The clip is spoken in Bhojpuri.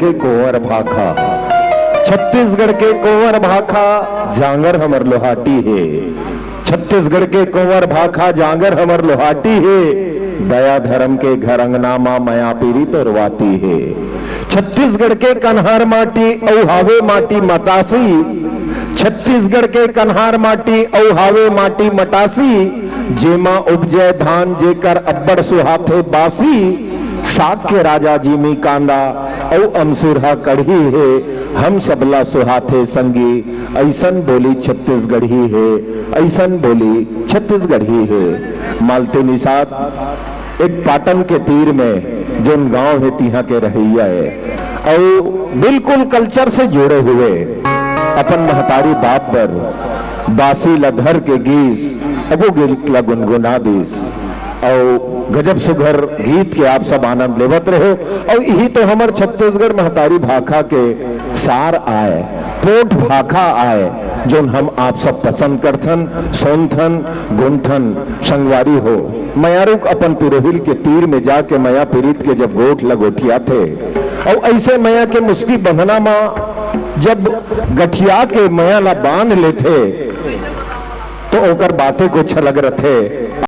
के कुंवर भाखा, छत्तीसगढ़ के कुंवर भाखा जांगर हमर लोहाटी है। छत्तीसगढ़ के कुंवर भाखा जांगर हमर लोहाटी है। दया धर्म के घर अंगना मां मया पीरी तो रवाती है। छत्तीसगढ़ के कन्हार माटी औ हावे माटी मतासी, छत्तीसगढ़ के कन्हार माटी औ हावे माटी मटासी, जेमा उपजय धान जेकर अब्बड़ सुहाथे बासी। साग के राजा जीमी कांदा औ अमसुरहा कढ़ी है, हम सबला सुहाथे संगी, ऐसन बोली छत्तीसगढ़ी है, ऐसन बोली छत्तीसगढ़ी है। मालती निषाद एक पाटन के तीर में जोन गांव है तिहा के रहिया है और बिल्कुल कल्चर से जुड़े हुए अपन महतारी बाप पर बासी लधर के गीस अबो गिल गुनगुना दीस और गजब सुघर गीत के आप सब आनंद लेवत रहो। और यही तो हमार छत्तीसगढ़ महतारी भाखा के सार आए, पोट भाखा आए, जो हम आप सब पसंद करथन, सोनथन, गुंथन, संगवारी हो। मयारुक अपन पिरोहिल के तीर में जाके मया पीरित के जब गोठ लगोठिया थे और ऐसे मया के मुस्की बंधना मां जब गठिया के मया ला बांध लेते तो ओकर बातें कुछ अलग रथे।